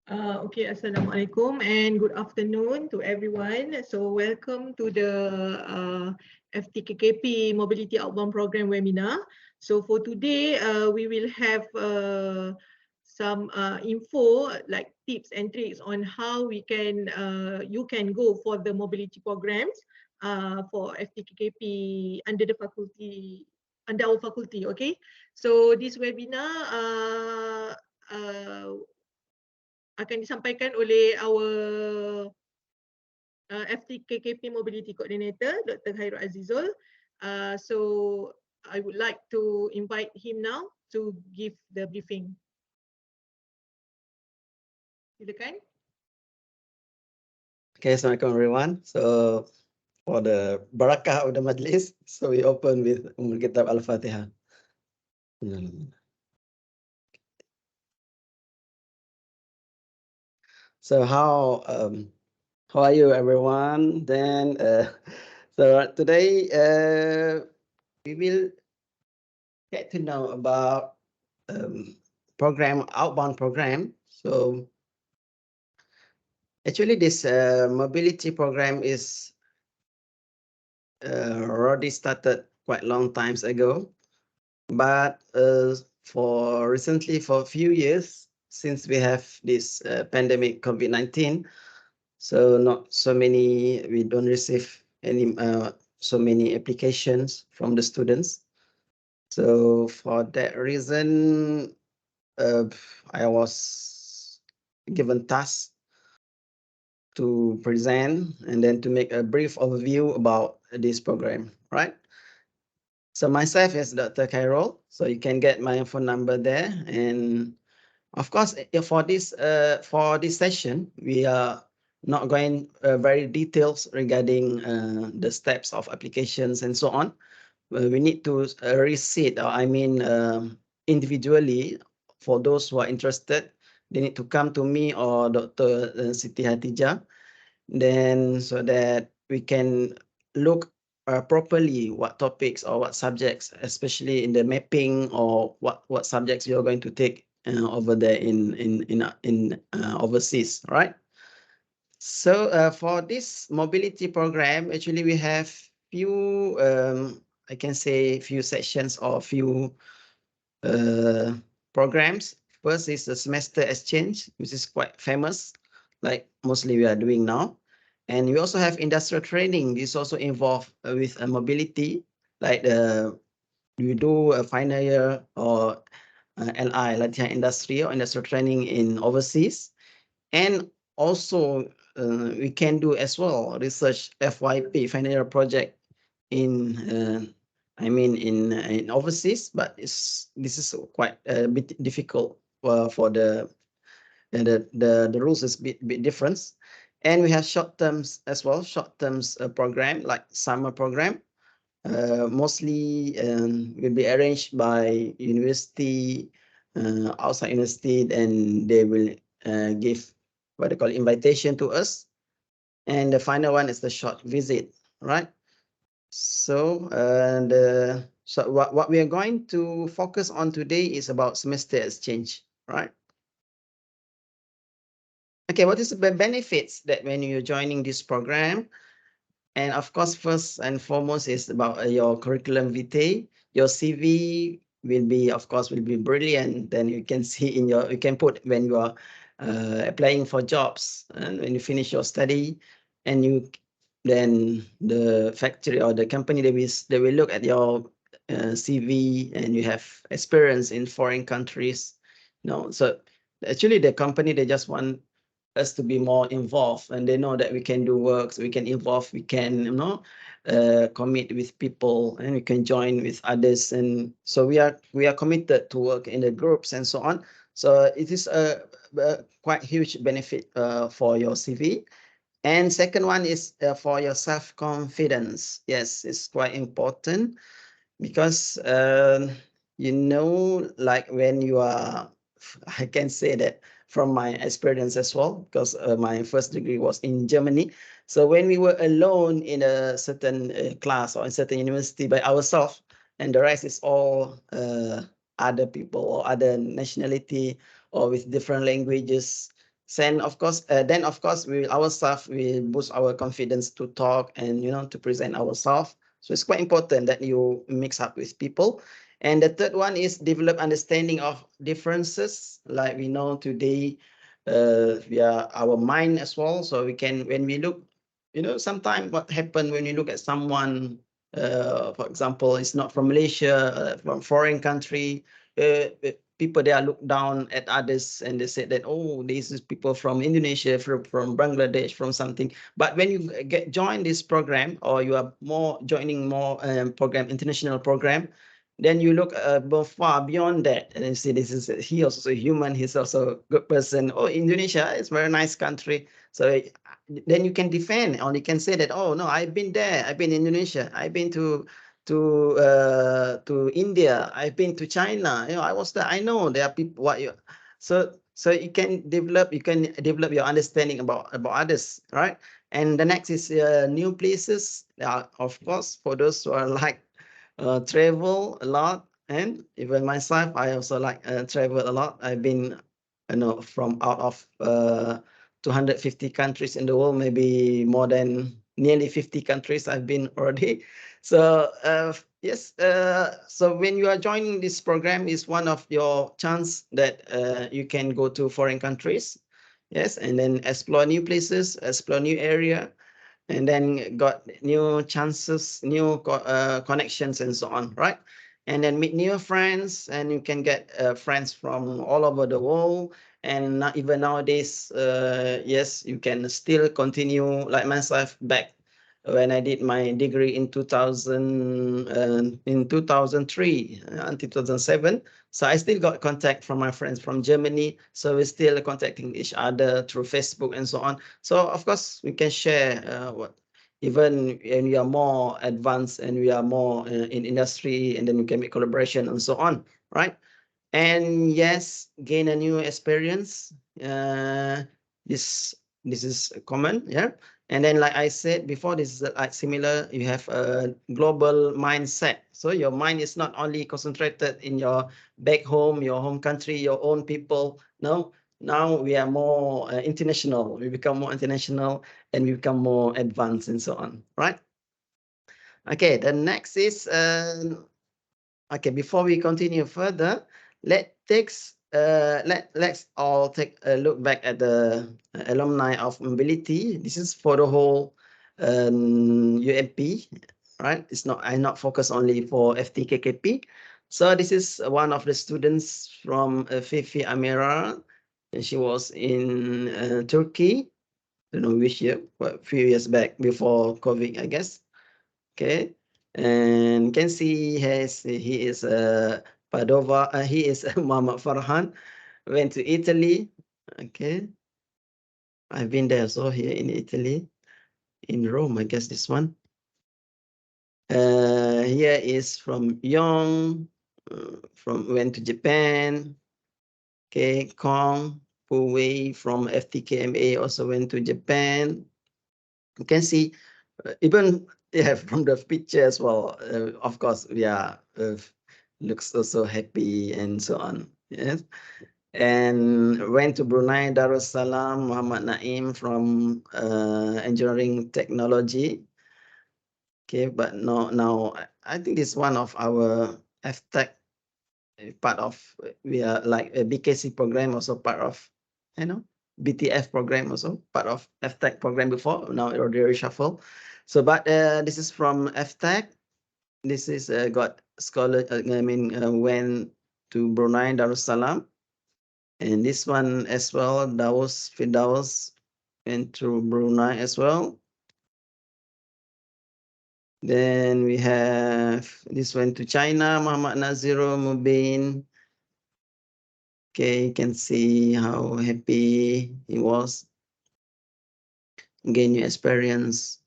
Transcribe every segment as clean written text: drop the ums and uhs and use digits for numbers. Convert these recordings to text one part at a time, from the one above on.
Okay, Assalamualaikum and good afternoon to everyone. So welcome to the FTKKP Mobility Outbound Program webinar. So for today, we will have some info like tips and tricks on how we can you can go for the mobility programs for FTKKP under our faculty. Okay, so this webinar akan disampaikan oleh our FTKKP Mobility Coordinator, Dr. Khairool Azizul. So I would like to invite him now to give the briefing. Silakan. Okay, Assalamualaikum everyone. So for the barakah of the majlis, so we open with Kitab Al-Fatihah. So how are you everyone? Then so today we will get to know about outbound program. So actually this mobility program is already started quite long times ago, but for a few years since we have this pandemic COVID-19, so not so many, we don't receive any so many applications from the students. So for that reason, I was given task to present and then to make a brief overview about this program, right? So myself is Dr. Khairool, so you can get my phone number there. And of course, for this session, we are not going very details regarding the steps of applications and so on. We need to resit, or I mean, individually, for those who are interested, they need to come to me or Dr. Siti Hatijah, then so that we can look properly what topics or what subjects, especially in the mapping, or what subjects you're going to take over there in overseas, right? So for this mobility program, actually we have few I can say few sections or few programs. First is the semester exchange, which is quite famous, like mostly we are doing now. And we also have industrial training. This also involved with mobility, like we do a final year or LI, latihan industry or industrial training in overseas. And also we can do as well research FYP, final year project in in overseas, but this is quite a bit difficult for the rules is bit different. And we have short terms as well, short terms program like summer program, mostly will be arranged by university, outside university, and they will give what they call invitation to us. And the final one is the short visit, right? So so what we are going to focus on today is about semester exchange, right? Okay, what is the benefits that when you're joining this program? And of course, first and foremost is about your curriculum vitae. Your CV will be, of course, will be brilliant. Then you can see you can put when you are applying for jobs and when you finish your study, and then the factory or the company, they will look at your CV and you have experience in foreign countries. So actually the company, they just want us to be more involved, and they know that we can do works, we can involve, we can commit with people, and we can join with others. And so we are committed to work in the groups and so on. So it is a quite huge benefit for your CV. And second one is for your self-confidence. Yes, it's quite important because like when you are, I can say that from my experience as well, because my first degree was in Germany. So when we were alone in a certain class or in certain university by ourselves, and the rest is all other people or other nationality or with different languages. then of course, our staff will boost our confidence to talk and to present ourselves. So it's quite important that you mix up with people. And the third one is develop understanding of differences. Like we know today, via our mind as well. So we can, when we look, sometimes what happened when you look at someone, for example, it's not from Malaysia, from foreign country, people they are look down at others and they said that, oh, this is people from Indonesia, from Bangladesh, from something. But when you join this program, or you are joining more program, international program, then you look far beyond that and you see he also a human, he's also a good person. Oh, Indonesia is a very nice country. So then you can defend, or you can say that, oh no, I've been there, I've been in Indonesia, I've been to India, I've been to China, I was there, I know there are people so you can develop your understanding about others, right? And the next is new places. Of course, for those who are like travel a lot, and even myself, I also like travel a lot. I've been from out of 250 countries in the world, maybe more than nearly 50 countries I've been already. So yes, so when you are joining this program, is one of your chance that you can go to foreign countries, yes, and then explore new places, explore new area, and then got new chances, new connections and so on, right? And then meet new friends, and you can get friends from all over the world. And not even nowadays, yes, you can still continue, like myself, back when I did my degree in 2003 until 2007. So I still got contact from my friends from Germany. So we're still contacting each other through Facebook and so on. So of course we can share even when we are more advanced and we are more in industry, and then we can make collaboration and so on, right? And yes, gain a new experience. This is common, yeah. And then, like I said before, this is like similar. You have a global mindset, so your mind is not only concentrated in your back home, your home country, your own people. No, now we are more international. We become more international, and we become more advanced and so on, right? Okay, the next is okay, before we continue further, let's all take a look back at the alumni of mobility. This is for the whole UMP, right? I'm not focused only for FTKKP. So this is one of the students from Fifi Amira, and she was in Turkey. I don't know which year, but a few years back before COVID, I guess. Okay, and can see he is Padova. He is Muhammad Farhan. Went to Italy. Okay, I've been there. So here in Italy, in Rome, I guess this one. Here is from Young. Went to Japan. Okay, Kong Puwei from FTKMA also went to Japan. You can see even from the picture as well. Of course, we are looks so happy and so on. Yes, and went to Brunei Darussalam. Muhammad Naim from engineering technology. Okay, but no, now I think it's one of our FTech part of. We are like a BKC program, also part of, BTF program, also part of FTech program before. Now it already reshuffle. So, but this is from FTech. This is got scholar. Went to Brunei Darussalam, and this one as well. Daus Firdaus went to Brunei as well. Then we have this one to China, Muhammad Nazirul Mubin. Okay, you can see how happy he was. Gain new experience,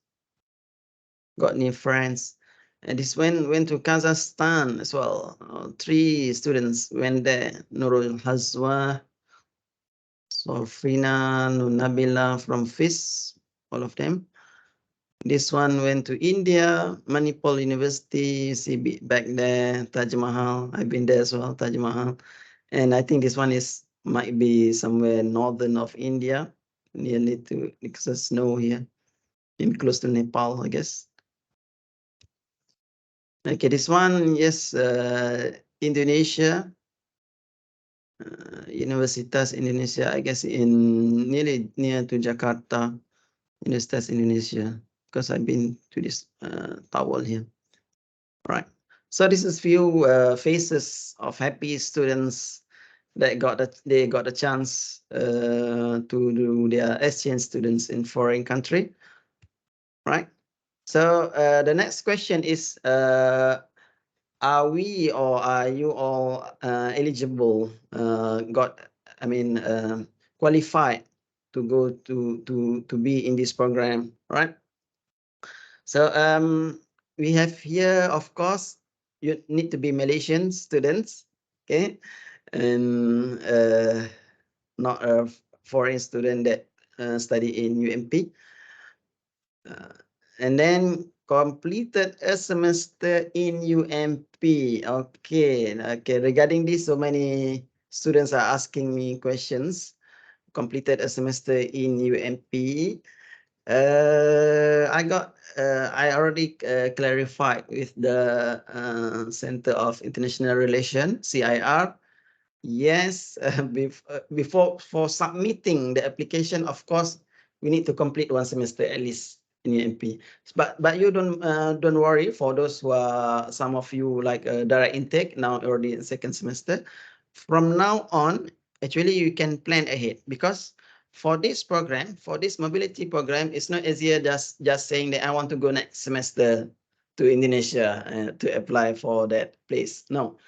got new friends. And this one went to Kazakhstan as well. 3 students went there. Nurul Hazwa, Sofina, Nabila from FIS, all of them. This one went to India, Manipal University, CB back there, Taj Mahal. I've been there as well, Taj Mahal. And I think this one is might be somewhere northern of India, nearly to because of snow here, in close to Nepal, I guess. Okay, this one, yes, Indonesia, Universitas Indonesia, I guess nearly near to Jakarta, Universitas Indonesia, because I've been to this tower here. Right. So this is few faces of happy students that they got a chance to do their exchange students in foreign country. Right. So the next question is, are we or are you all eligible? Qualified to go to be in this program, right? So we have here, of course, you need to be Malaysian students, okay, and not a foreign student that study in UMP. And then completed a semester in UMP. Okay, Regarding this, so many students are asking me questions. Completed a semester in UMP. I already clarified with the Center of International Relations, CIR. Yes, before for submitting the application, of course, we need to complete one semester at least in UMP. But you don't worry for those who are, some of you like direct intake now already in second semester. From now on, actually you can plan ahead, because for this program, for this mobility program, it's not easier just saying that I want to go next semester to Indonesia to apply for that place. No,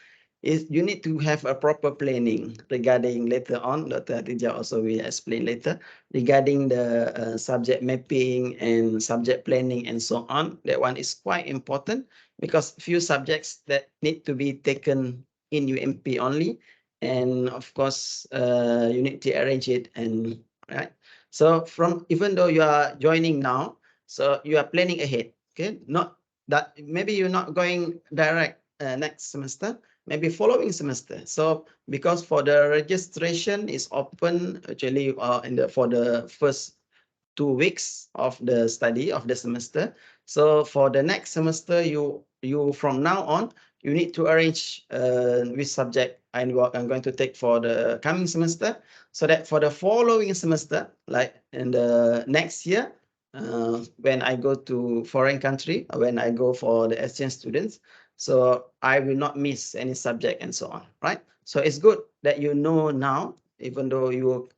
is you need to have a proper planning regarding later on. Dr. Hatijah also will explain later regarding the subject mapping and subject planning and so on. That one is quite important because few subjects that need to be taken in UMP only. And of course, you need to arrange it and right. So from even though you are joining now, so you are planning ahead. Okay, not that maybe you're not going direct next semester, maybe following semester. So because for the registration is open actually for the first 2 weeks of the study of the semester. So for the next semester, you from now on, you need to arrange which subject I'm going to take for the coming semester, so that for the following semester, like in the next year, when I go to foreign country, when I go for the exchange students, so I will not miss any subject and so on, right? So it's good that you know now, even though you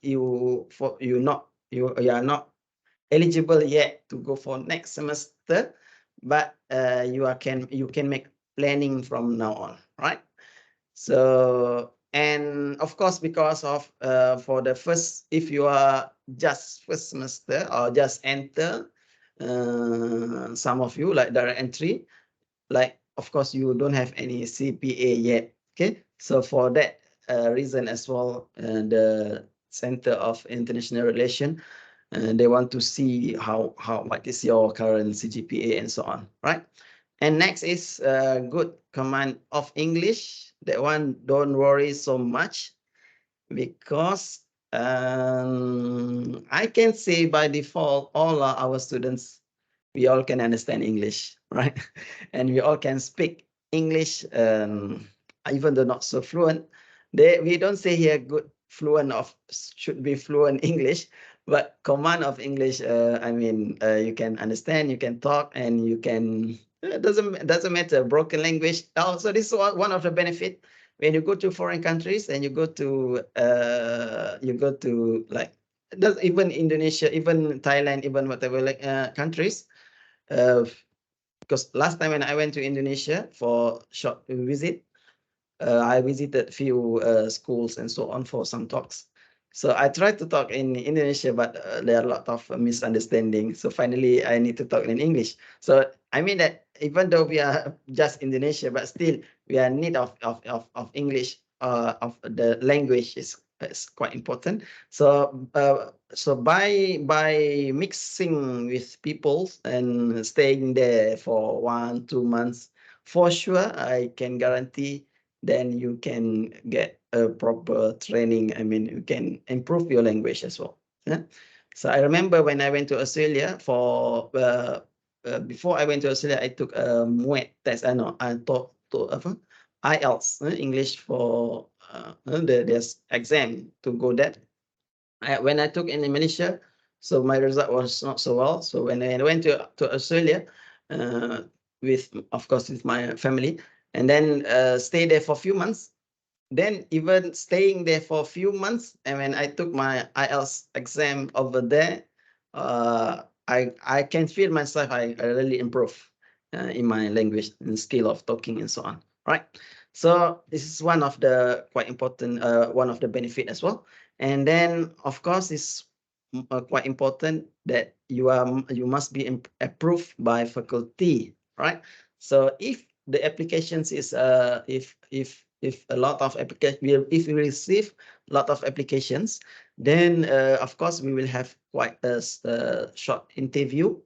are not eligible yet to go for next semester, but you can make planning from now on, right? So, and of course, because of for the first, if you are just first semester or just enter, some of you like direct entry, like of course you don't have any CPA yet. Okay, so for that reason as well, the Center of International Relations, they want to see what is your current CGPA and so on, right? And next is good command of English. That one, don't worry so much, because I can say by default, all our students, we all can understand English, right? And we all can speak English, even though not so fluent. We don't say here good fluent of should be fluent English, but command of English. You can understand, you can talk, and you can. It doesn't matter broken language. Also, this is one of the benefit when you go to foreign countries and you go to like even Indonesia, even Thailand, even whatever countries. Because last time when I went to Indonesia for short visit, I visited few schools and so on for some talks. So I tried to talk in Indonesia, but there are a lot of misunderstanding. So finally, I need to talk in English. So I mean that even though we are just Indonesia, but still we are in need of English, of the language is quite important. So by mixing with people and staying there for 1-2 months, for sure I can guarantee then you can get a proper training. I mean, you can improve your language as well. Yeah? So I remember when I went to Australia for before I went to Australia, I took a MUET test. I know I taught to IELTS, English for there's exam to go that. When I took in Malaysia, so my result was not so well. So when I went to Australia, with of course with my family, and then stay there for a few months. Then even staying there for a few months, and when I took my IELTS exam over there, I can feel myself I really improve in my language and skill of talking and so on. Right. So this is one of the quite important one of the benefit as well. And then of course it's quite important that you must be approved by faculty, right? So if the applications is if a lot of application, if we receive a lot of applications, then of course we will have quite a short interview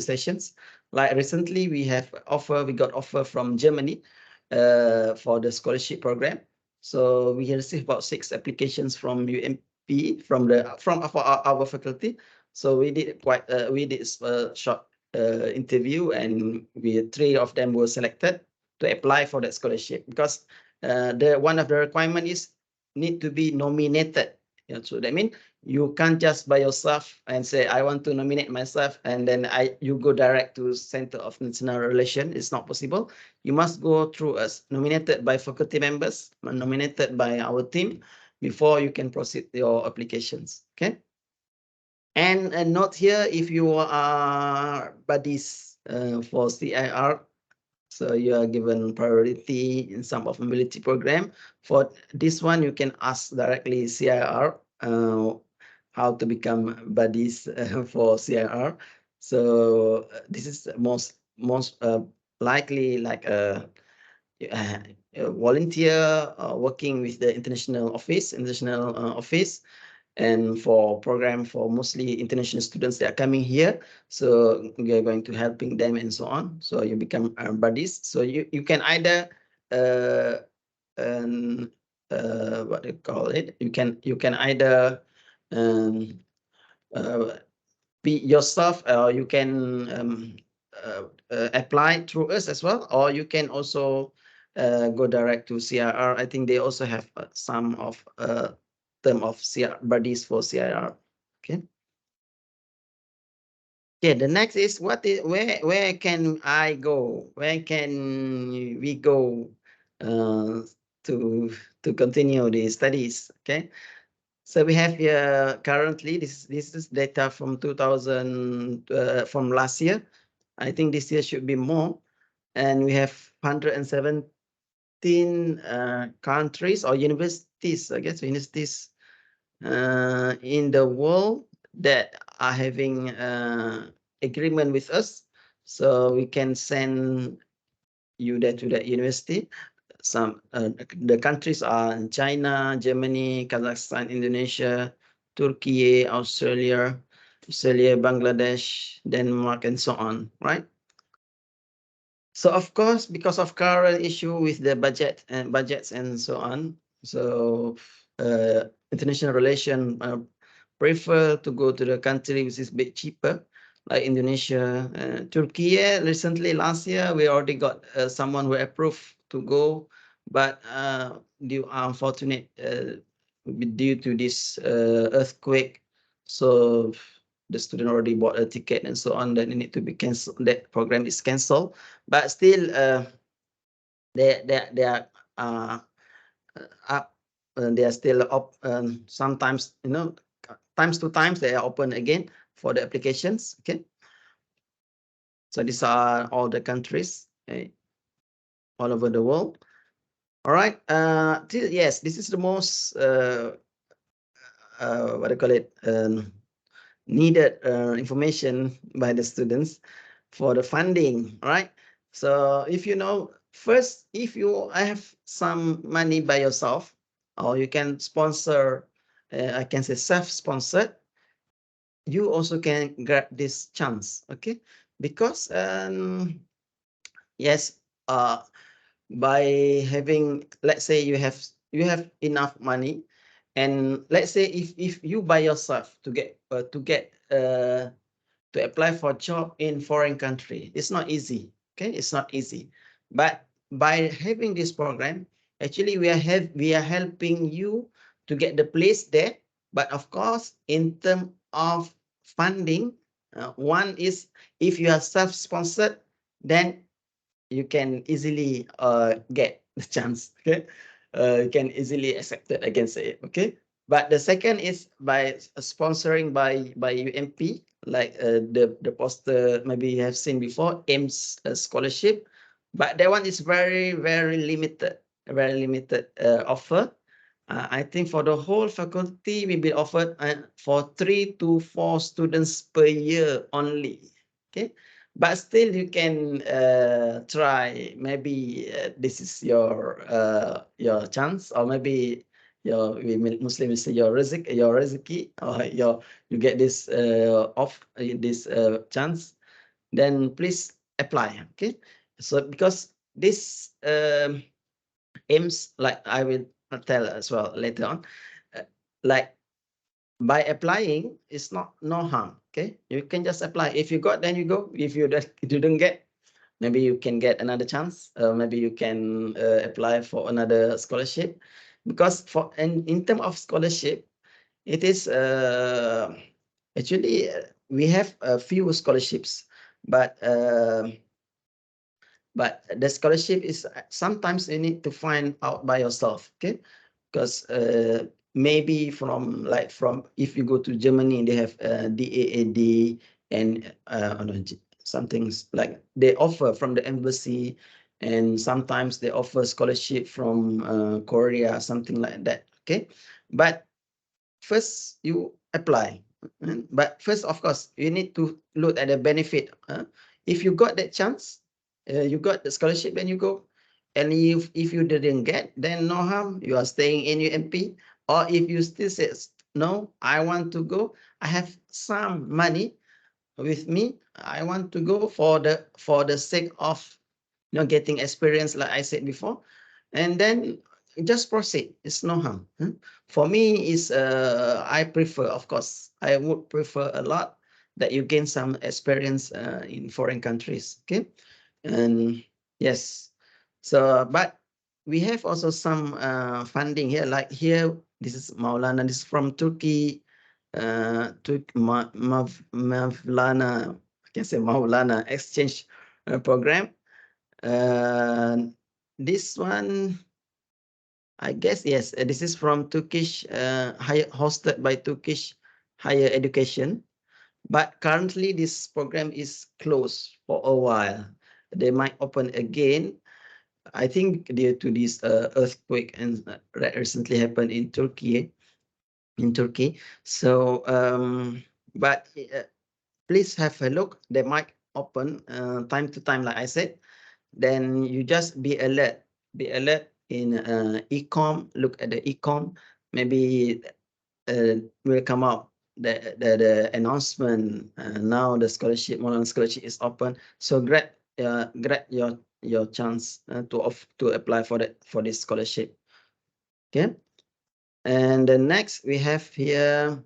sessions. Like recently we got offer from Germany for the scholarship program. So we received about 6 applications from UMP from our faculty. So we did a short interview, and 3 of them were selected to apply for that scholarship, because one of the requirement is need to be nominated. So that means you can't just by yourself and say I want to nominate myself and then you go direct to Center of International Relations. It's not possible. You must go through us, nominated by faculty members, nominated by our team, before you can proceed your applications. Okay. And note here, if you are buddies for CIR, so you are given priority in some of mobility program. For this one, you can ask directly CIR how to become buddies for CIR. So this is most likely like a volunteer working with the international office, and for program for mostly international students that are coming here. So we are going to helping them and so on. So you become buddies. So you can either what do you call it? You can either be yourself, or you can apply through us as well, or you can also go direct to CIR. I think they also have some of term of CIR buddies for CIR. Okay. Okay. The next is where can I go? Where can we go to continue the studies? Okay. So we have here currently this is data from 2000 from last year. I think this year should be more, and we have 117 countries or universities, I guess universities in the world that are having agreement with us, so we can send you there to that university. Some the countries are China, Germany, Kazakhstan, Indonesia, Turkey, Australia, Bangladesh, Denmark, and so on, right? So of course, because of current issue with the budgets and so on, so international relation prefer to go to the country which is a bit cheaper, like Indonesia, Turkey. Recently, last year, we already got someone who approved to go, but due unfortunate due to this earthquake, so the student already bought a ticket and so on, then it need to be cancelled. That program is cancelled, but still they are up. They are still up. Sometimes, times to times they are open again for the applications. Okay. So these are all the countries all over the world. All right. Yes, this is the most what do you call it? Needed information by the students for the funding, right? So if first, if you have some money by yourself, or you can sponsor, I can say self-sponsored, you also can grab this chance, okay? Because yes, by having, let's say you have enough money, and let's say if you by yourself to get to apply for a job in foreign country, it's not easy. Okay, it's not easy. But by having this program, actually we are helping you to get the place there. But of course, in terms of funding, one is if you are self-sponsored, then you can easily get the chance. Okay, you can easily accept it against it. Okay, but the second is by sponsoring by UMP, like the poster maybe you have seen before, AIMS scholarship, but that one is very limited, offer. I think for the whole faculty will be offered for 3 to 4 students per year only. Okay, but still you can try. Maybe this is your chance, or maybe we Muslim will say your rizki, or you get this this chance. Then please apply. Okay, so because this aims, like I will tell as well later on, like by applying, it's no harm. Okay, you can just apply. If you got, then you go. If you didn't get, maybe you can get another chance. Maybe you can apply for another scholarship, because for in terms of scholarship, it is actually we have a few scholarships, but the scholarship is sometimes you need to find out by yourself. Okay, because maybe from if you go to Germany, they have DAAD, and some things like they offer from the embassy, and sometimes they offer scholarship from Korea, something like that. Okay, but first you apply. But first, of course, you need to look at the benefit. If you got that chance, you got the scholarship, then you go. And if you didn't get, then no harm. You are staying in UMP. Or if you still say, no, I want to go, I have some money with me, I want to go for the sake of getting experience, like I said before, and then just proceed. It's no harm. For me, is I prefer, of course, I would prefer a lot that you gain some experience in foreign countries. Okay, and yes, so but we have also some funding here, like here. This is Maulana. This is from Turkey. Mavlana, I can say Maulana exchange program. This one, I guess, yes, this is from Turkish, hosted by Turkish Higher Education. But currently, this program is closed for a while. They might open again, I think, due to this earthquake and that recently happened in Turkey. So, but please have a look. They might open time to time, like I said. Then you just be alert. Be alert in ecom. Look at the ecom. Maybe will come out the announcement. Now the scholarship, modern scholarship is open. So grab your chance to apply for this scholarship. Okay. And the next we have here.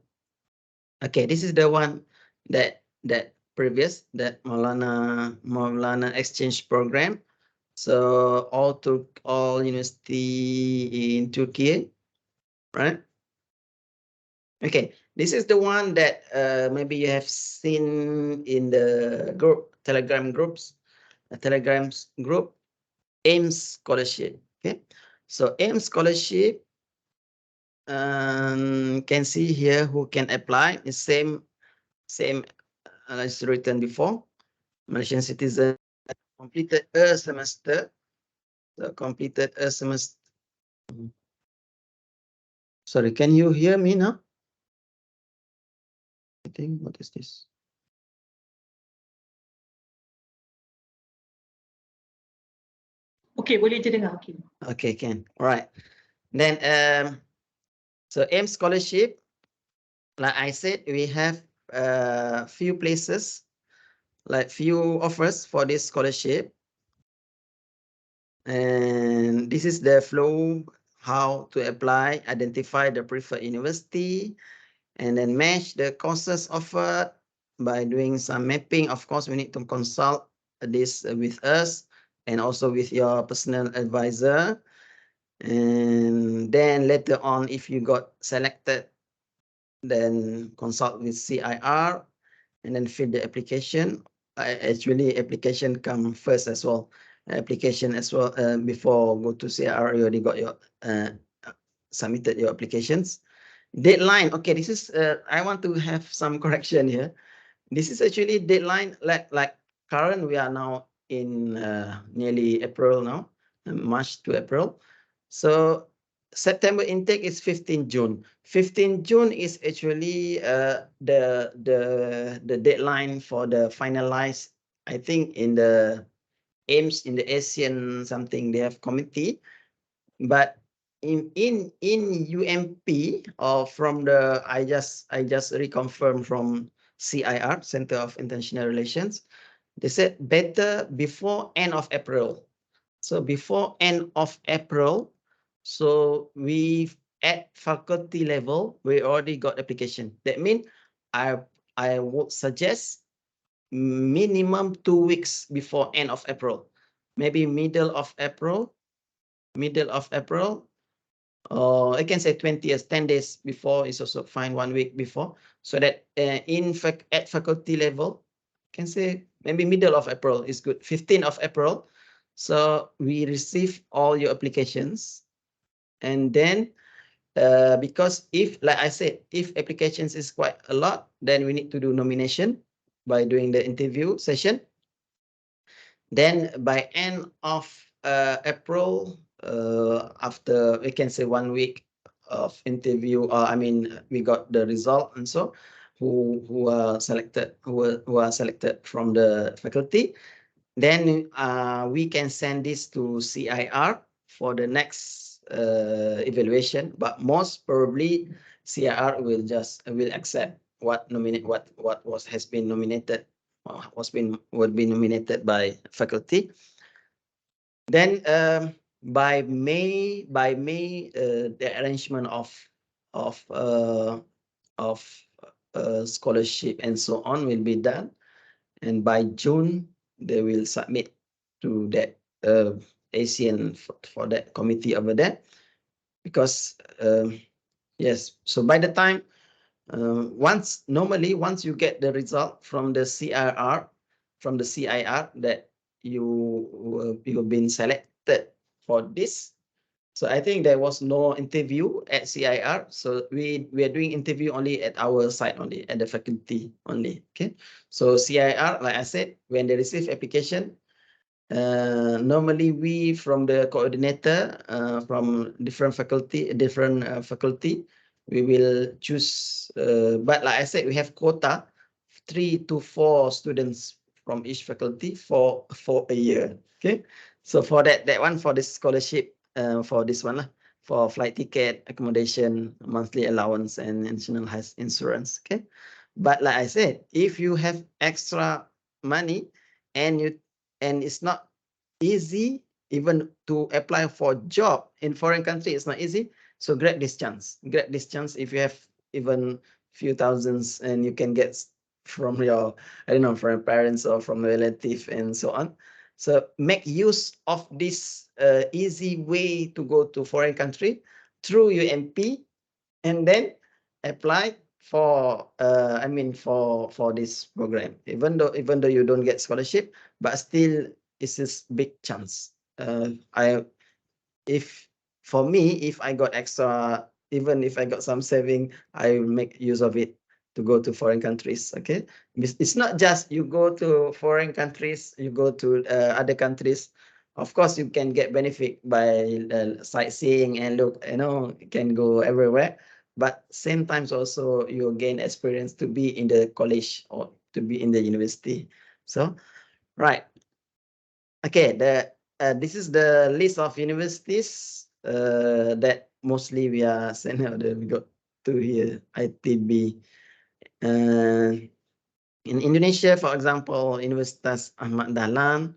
Okay, this is the one that previous, that Maulana exchange program. So all university in Turkey, right? Okay, this is the one that maybe you have seen in the Telegram group, AIMS scholarship. Okay, so AIMS scholarship, can see here who can apply. The same as written before. Malaysian citizen completed a semester. So completed a semester. Sorry, can you hear me now? I think, what is this? Okay, boleh je dengar. Okay, can. All right. Then, so AIM scholarship, like I said, we have few places, like few offers for this scholarship. And this is the flow, how to apply, identify the preferred university, and then match the courses offered by doing some mapping. Of course, we need to consult this with us and also with your personal advisor. And then later on, if you got selected, then consult with CIR and then fill the application. Actually, application come first as well. Application as well, before go to CIR, you already got your submitted your applications. Deadline. Okay, this is I want to have some correction here. This is actually deadline, like current, we are now in nearly April now, March to April. So September intake is 15 June. 15 June is actually the deadline for the finalized, I think in the aims in the ASEAN something, they have committee. But in UMP, or from the I just reconfirmed from CIR, Center of International Relations, they said better before end of April. So before end of April, so we at faculty level, we already got application. That means I would suggest minimum 2 weeks before end of April, maybe middle of April, or I can say 20 years, 10 days before is also fine, 1 week before, so that at faculty level, can say maybe middle of April is good, 15th of April. So we receive all your applications, and then because if, like I said, if applications is quite a lot, then we need to do nomination by doing the interview session. Then by end of April, after we can say 1 week of interview, I mean, we got the result, and so who are selected, who are selected from the faculty, then we can send this to CIR for the next evaluation. But most probably CIR will accept what has been nominated, would be nominated by faculty. Then by May, the arrangement of scholarship and so on will be done, and by June they will submit to that ASEAN for that committee over there. Because yes, so by the time once you get the result from the CIR, that you've been selected for this. So I think there was no interview at CIR. So we are doing interview only at our side, only at the faculty only. Okay. So CIR, like I said, when they receive application, normally we from the coordinator from different faculty, we will choose. But like I said, we have quota, 3 to 4 students from each faculty for a year. Okay, so for that one, for this scholarship, for this one, for flight ticket, accommodation, monthly allowance, and national health insurance. Okay, but like I said, if you have extra money and it's not easy even to apply for job in foreign country, it's not easy. So grab this chance. If you have even few thousands, and you can get from your, I don't know, from parents or from a relative and so on. So make use of this easy way to go to foreign country through UMP, and then apply for for this program. Even though you don't get scholarship, but still it's a big chance. For me, if I got extra, even if I got some saving, I will make use of it to go to foreign countries. Okay, it's not just you go to foreign countries, you go to other countries. Of course, you can get benefit by sightseeing and look, you can go everywhere. But same times also you gain experience to be in the college or to be in the university. So, right. Okay, this is the list of universities that mostly we are sent out. We got two here, ITB. In Indonesia, for example, Universitas Ahmad Dahlan,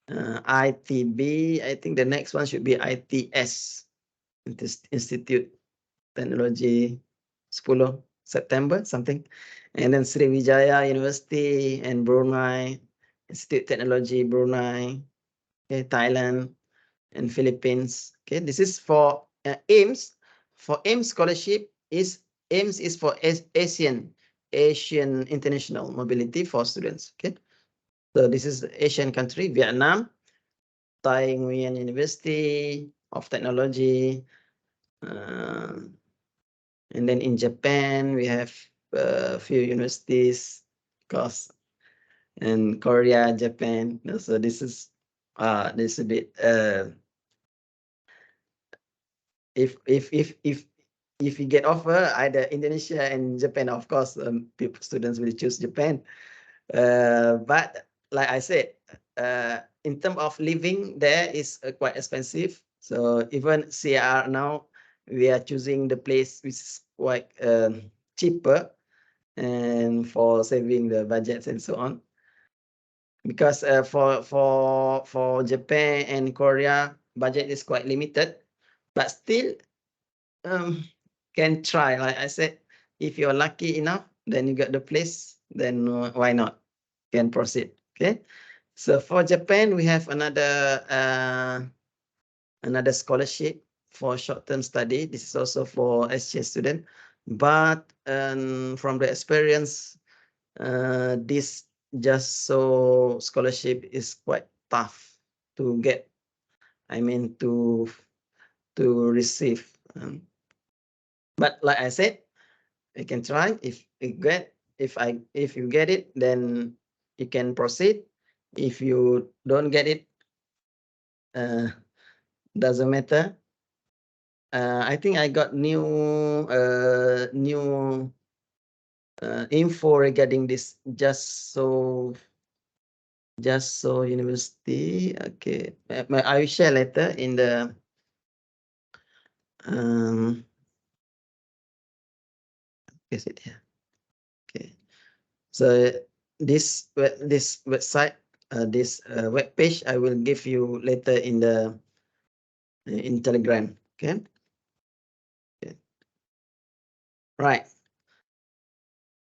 ITB. I think the next one should be ITS, Institute Technology 10 September something. And then Sriwijaya University and Brunei, Institute Technology Brunei, okay, Thailand and Philippines. Okay, this is for AIMS. For AIMS scholarship AIMS is for Asian International Mobility for students. Okay, so this is the Asian country, Vietnam, Tai Nguyen University of Technology, and then in Japan we have a few universities, of course, and Korea, Japan. So this is a bit if you get offer either Indonesia and Japan, of course, students will choose Japan. But like I said, in terms of living, there is quite expensive. So even CR now, we are choosing the place which is quite cheaper, and for saving the budgets and so on. Because for Japan and Korea, budget is quite limited, but still can try. Like I said, if you're lucky enough, then you got the place, then why not? Can proceed. Okay. So for Japan, we have another scholarship for short-term study. This is also for exchange student, but from the experience, this just so scholarship is quite tough to get. I mean to receive. But like I said, you can try. If you get it, then you can proceed. If you don't get it, doesn't matter. I think I got new info regarding this just so university. Okay, I will share later in the is it here? Okay, so this website, this web page, I will give you later in the in Telegram. Okay. Okay. Right.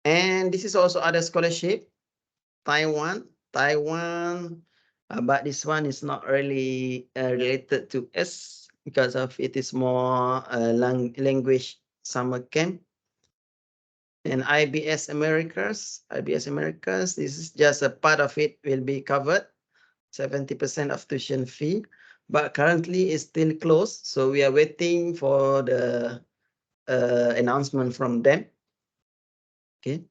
And this is also other scholarship, Taiwan, but this one is not really related to us because of it is more language summer camp. And IBS Americas, this is just a part of it will be covered, 70% of tuition fee, but currently it's still closed. So we are waiting for the announcement from them. Okay.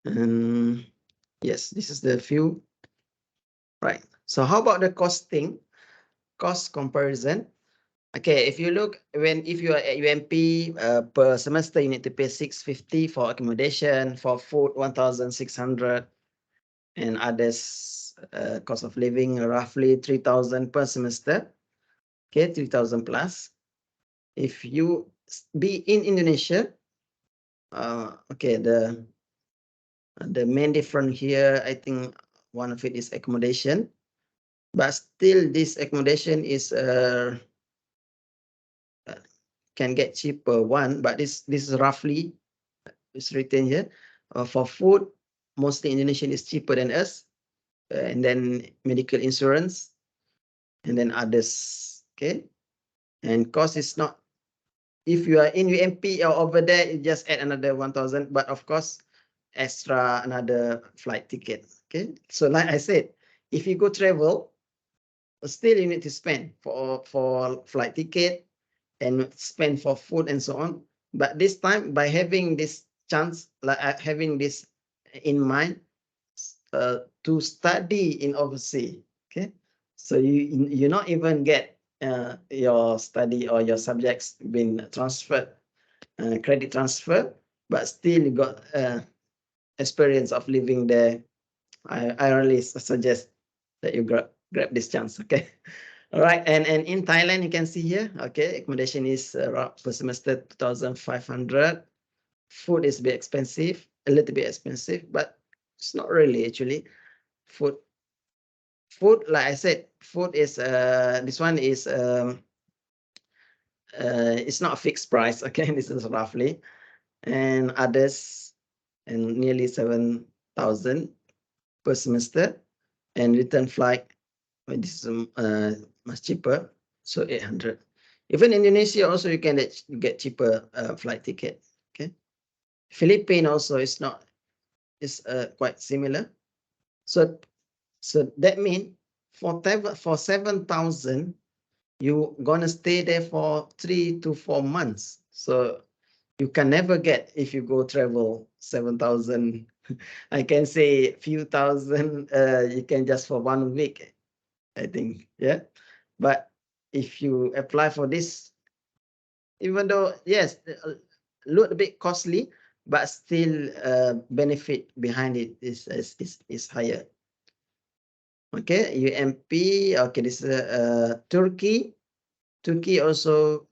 And yes, this is the few. Right. So how about the cost comparison? Okay, if you look if you are at UMP per semester, you need to pay 650 for accommodation, for food 1,600, and others cost of living roughly 3,000 per semester. Okay, 3,000 plus. If you be in Indonesia, okay, the main difference here, I think one of it is accommodation, but still this accommodation is can get cheaper one, but this is roughly it's written here. For food, mostly Indonesian is cheaper than us, and then medical insurance, and then others. Okay, and cost is not. If you are in UMP or over there, you just add another 1,000, but of course, extra another flight ticket. Okay, so like I said, if you go travel, still you need to spend for flight ticket and spend for food and so on. But this time, by having this chance, like having this in mind, to study in overseas, okay, so you not even get your study or your subjects been transferred, credit transfer, but still you got experience of living there. I really suggest that you grab this chance. Okay. All right, and in Thailand, you can see here, okay, accommodation is per semester 2,500. Food is a bit expensive, a little bit expensive, but it's not really actually. Food Food, like I said, food is this one is it's not a fixed price. Okay, this is roughly, and others, and nearly 7,000 per semester, and return flight. This is much cheaper, so 800. Even Indonesia also you can get cheaper flight ticket. Okay, Philippines also is not is quite similar. So that means for 7,000, you gonna stay there for 3 to 4 months. So you can never get if you go travel 7,000. I can say few thousand. You can just for 1 week, I think. Yeah, but if you apply for this, even though yes, look a bit costly, but still benefit behind it is higher. Okay, UMP. Okay, this is Turkey. Turkey also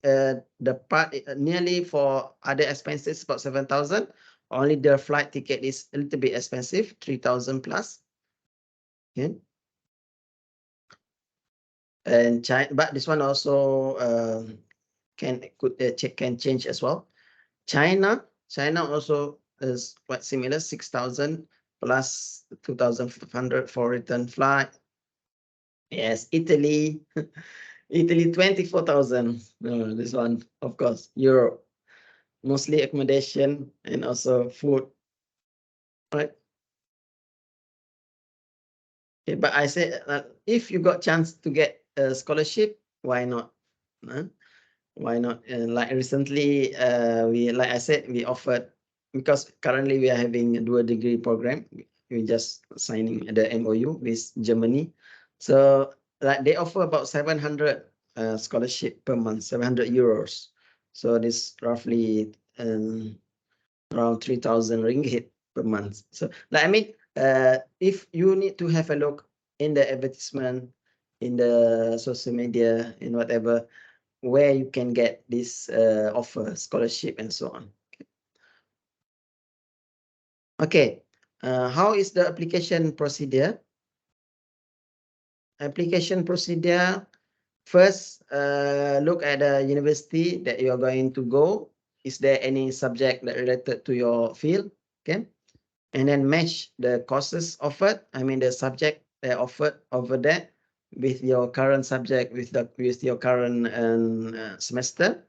the part nearly for other expenses about 7,000. Only the flight ticket is a little bit expensive, 3,000 plus. Okay. And China, but this one also can change as well. China also is quite similar, 6,000 plus 2,500 for return flight. Yes, Italy, Italy 24,000. This one, of course, Europe, mostly accommodation and also food, right? Okay, but I say if you got chance to get a scholarship, why not? Why not? Like recently, like I said, we offered, because currently we are having a dual degree program. We just signing the MOU with Germany. So like they offer about 700 scholarship per month, 700 euros. So this roughly around 3,000 ringgit per month. So like I mean, if you need to have a look in the advertisement, in the social media, in whatever, where you can get this offer, scholarship, and so on. Okay, how is the application procedure? Application procedure, first, look at the university that you are going to go. Is there any subject that related to your field? Okay, and then match the courses offered. I mean the subject offered over there with your current subject, with your current semester.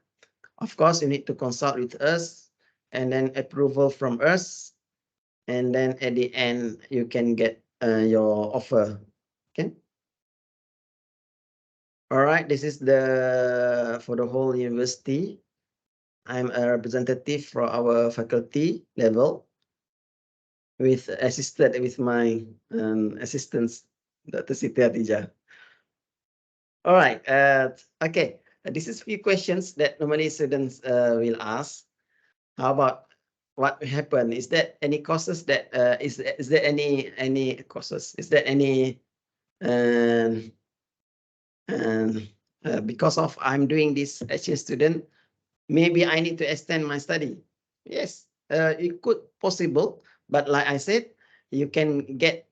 Of course, you need to consult with us and then approval from us. And then at the end, you can get your offer. Okay. All right. This is for the whole university. I'm a representative for our faculty level assisted with my assistants, Dr. Siti Hatijah. All right. Okay. This is few questions that normally students will ask. How about what happened? Is there any causes that is there any causes? Is there any because of I'm doing this exchange student, maybe I need to extend my study? Yes, it could possible, but like I said, you can get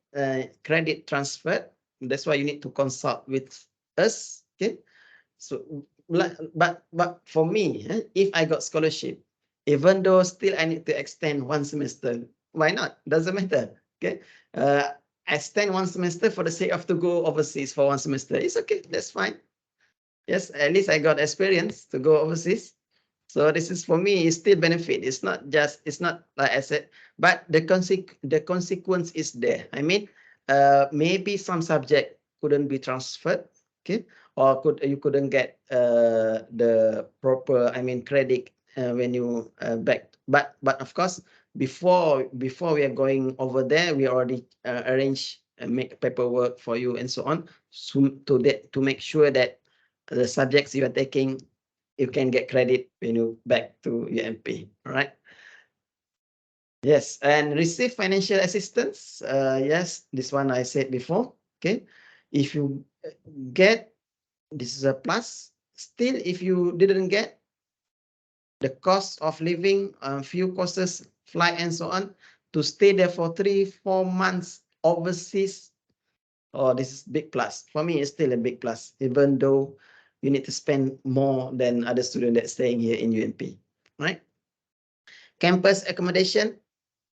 credit transferred. That's why you need to consult with us. Okay, so but for me, if I got scholarship, even though still I need to extend 1 semester, why not? Doesn't matter. Okay, extend 1 semester for the sake of to go overseas for 1 semester. It's okay. That's fine. Yes, at least I got experience to go overseas. So this is for me, it's still benefit. It's not like I said, but the consequence is there. I mean, maybe some subject couldn't be transferred, okay, or you couldn't get the proper, I mean, credit when you back. But of course, before we are going over there, we already arrange make paperwork for you and so on, so to make sure that the subjects you are taking, you can get credit when you back to UMP. All right. Yes, and receive financial assistance. Yes, this one I said before. Okay, if you get, this is a plus. Still, if you didn't get, the cost of living, few courses, flight and so on, to stay there for 3-4 months overseas, oh, this is big plus. For me, it's still a big plus, even though you need to spend more than other students that staying here in UMP, right? Campus accommodation.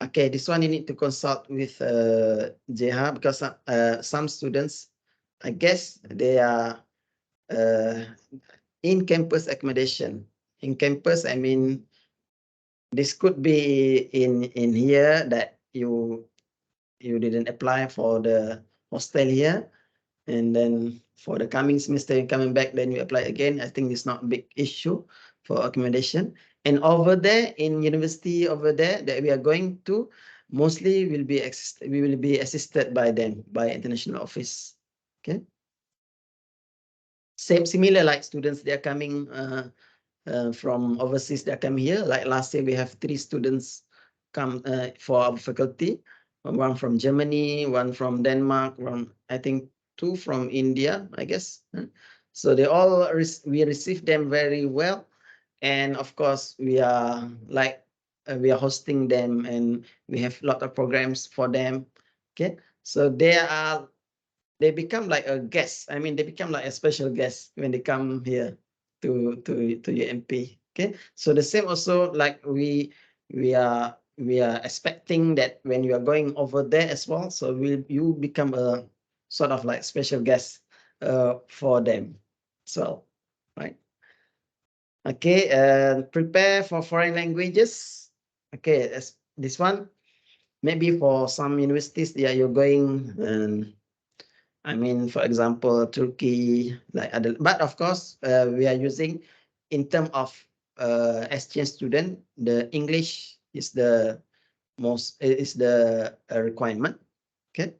Okay, this one you need to consult with JH because some students, I guess they are in campus accommodation. In campus, I mean, this could be in here that you didn't apply for the hostel here, and then for the coming semester you're coming back, then you apply again. I think it's not a big issue for accommodation. And over there in university over there that we are going to, mostly we will be assisted by them, by international office. Okay, similar like students, they are coming from overseas, they are coming here. Like last year we have 3 students come for our faculty, one from Germany, one from Denmark, one I think 2 from India, I guess. So they all we receive them very well, and of course we are like we are hosting them, and we have a lot of programs for them. Okay, so they become like a guest. I mean, they become like a special guest when they come here to UMP. Okay, so the same also, like we are expecting that when you are going over there as well, so you become a sort of like special guest for them. So, right. Okay, prepare for foreign languages. Okay, this one maybe for some universities, yeah, you're going I mean, for example, Turkey, like other, but of course, we are using in terms of exchange student, the English is the requirement. Okay,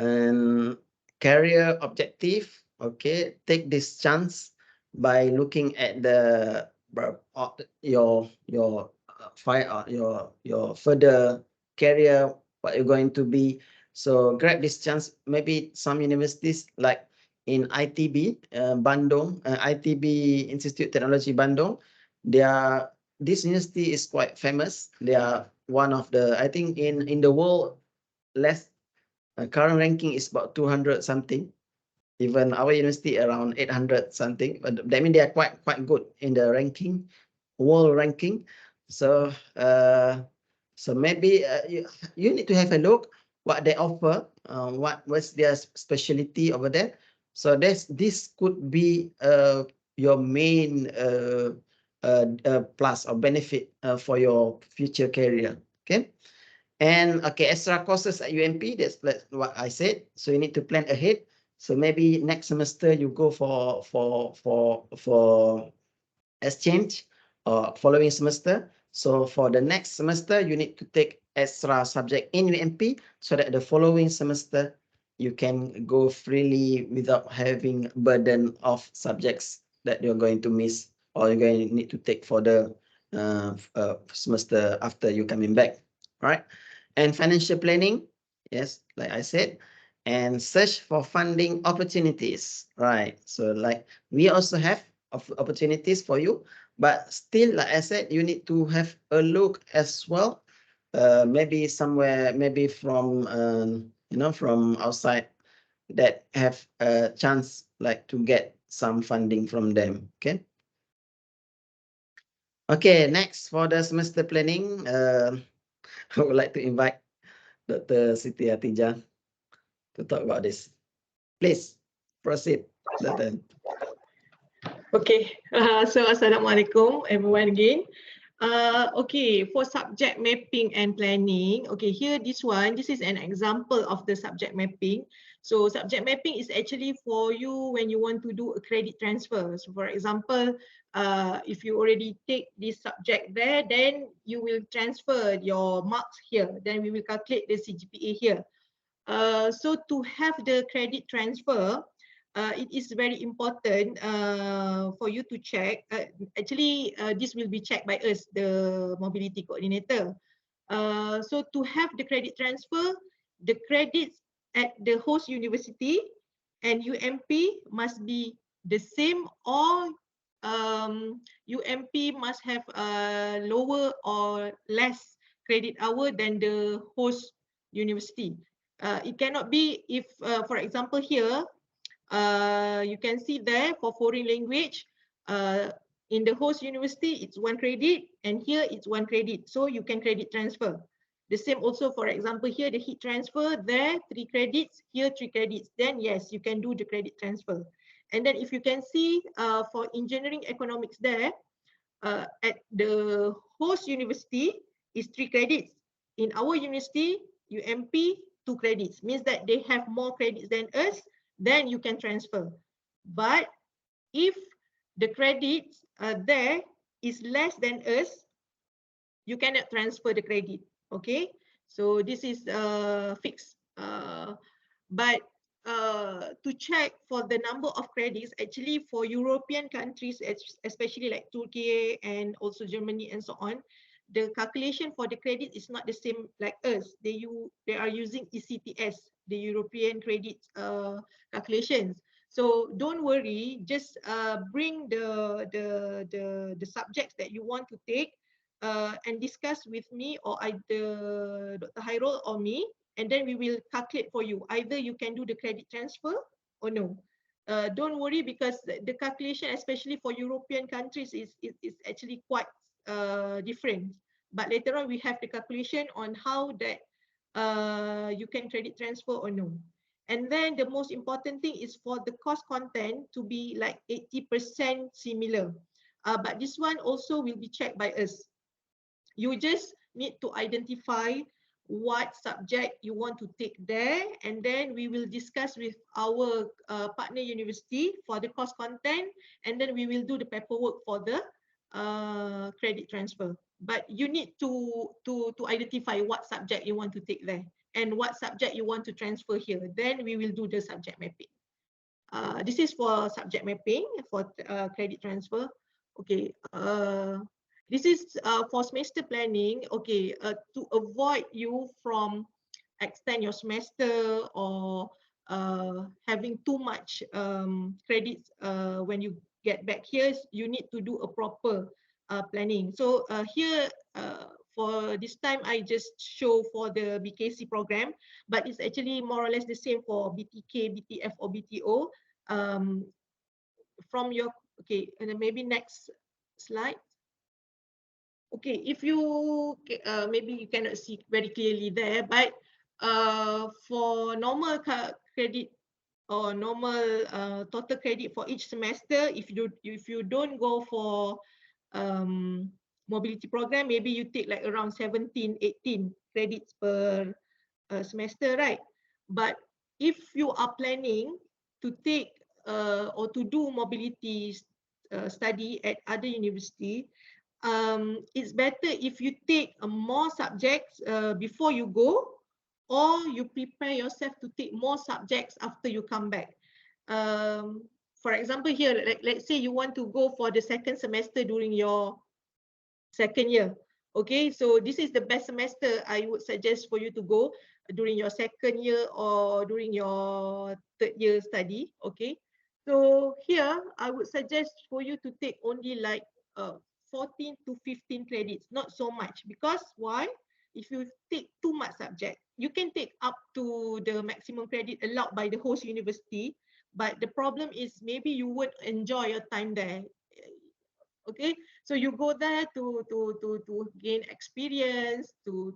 and career objective. Okay, take this chance by looking at the your further career, what you're going to be. So grab this chance. Maybe some universities like in ITB Bandung, ITB Institute Technology Bandung, this university is quite famous. They are one of the, I think in the world, less current ranking is about 200 something. Even our university around 800 something. But that means they are quite good in the ranking, world ranking. So so maybe you need to have a look what they offer, what's their specialty over there. So this could be your main plus or benefit for your future career. Okay. And okay, extra courses at UMP, that's what I said. So you need to plan ahead. So maybe next semester you go for exchange or following semester. So for the next semester, you need to take extra subject in UMP so that the following semester you can go freely without having burden of subjects that you're going to miss or you're going to need to take for the semester after you coming back. All right. And financial planning, yes, like I said, and search for funding opportunities, right? So like we also have opportunities for you, but still, like I said, you need to have a look as well. Maybe somewhere, maybe from from outside that have a chance like to get some funding from them. Okay. Okay, next for the semester planning, I would like to invite Dr. Siti Hatijah to talk about this. Please proceed, Dr. Okay, so Assalamualaikum everyone again. Okay, for subject mapping and planning, okay, here this is an example of the subject mapping. So subject mapping is actually for you when you want to do a credit transfer. So for example, if you already take this subject there, then you will transfer your marks here. Then we will calculate the CGPA here. So to have the credit transfer, it is very important for you to check. Actually, this will be checked by us, the mobility coordinator. So to have the credit transfer, the credits at the host university and UMP must be the same, or UMP must have a lower or less credit hour than the host university. It cannot be if, for example, here, you can see there for foreign language, in the host university, it's 1 credit, and here it's 1 credit. So you can credit transfer. The same also, for example, here, the heat transfer, there, 3 credits, here, 3 credits. Then yes, you can do the credit transfer. And then if you can see for engineering economics there, at the host university is 3 credits. In our university, UMP, 2 credits. Means that they have more credits than us, then you can transfer. But if the credits there is less than us, you cannot transfer the credit. Okay, so this is fixed. But to check for the number of credits, actually for European countries, especially like Turkey and also Germany and so on, the calculation for the credit is not the same like us. They are using ECTS, the European credit calculations. So don't worry, just bring the subjects that you want to take and discuss with me or either Dr. Khairool or me, and then we will calculate for you. Either you can do the credit transfer or no. Don't worry, because the calculation, especially for European countries, is actually quite different. But later on, we have the calculation on how that you can credit transfer or no. And then the most important thing is for the course content to be like 80% similar. But this one also will be checked by us. You just need to identify what subject you want to take there, and then we will discuss with our partner university for the course content, and then we will do the paperwork for the credit transfer. But you need to identify what subject you want to take there and what subject you want to transfer here. Then we will do the subject mapping. This is for subject mapping for credit transfer. Okay. This is for semester planning. Okay, to avoid you from extend your semester or having too much credits when you get back here, you need to do a proper planning. So here for this time, I just show for the BKC program, but it's actually more or less the same for BTK, BTF, or BTO. From your, okay, and then maybe next slide. Okay, if you maybe you cannot see very clearly there, but for normal credit or normal total credit for each semester, if you don't go for mobility program, maybe you take like around 17, 18 credits per semester, right? But if you are planning to take or to do mobility study at other university, it's better if you take more subjects before you go, or you prepare yourself to take more subjects after you come back. For example, here, let's say you want to go for the second semester during your second year. Okay, so this is the best semester I would suggest for you to go during your second year or during your third year study. Okay, so here I would suggest for you to take only like 14 to 15 credits, not so much. Because why? If you take too much subject, you can take up to the maximum credit allowed by the host university, but the problem is maybe you won't enjoy your time there. Okay, so you go there to gain experience, to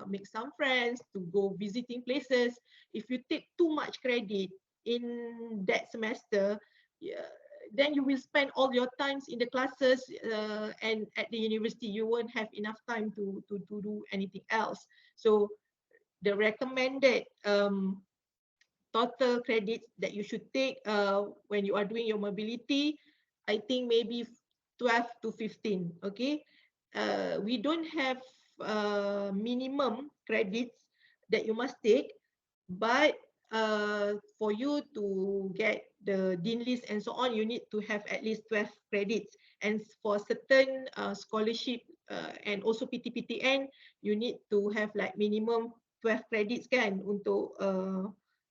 make some friends, to go visiting places. If you take too much credit in that semester, yeah, then you will spend all your times in the classes and at the university. You won't have enough time to do anything else. So the recommended total credits that you should take when you are doing your mobility, I think maybe 12 to 15. Okay, we don't have minimum credits that you must take, but for you to get the dean list and so on, you need to have at least 12 credits. And for certain scholarship and also PTPTN, you need to have like minimum 12 credits kan untuk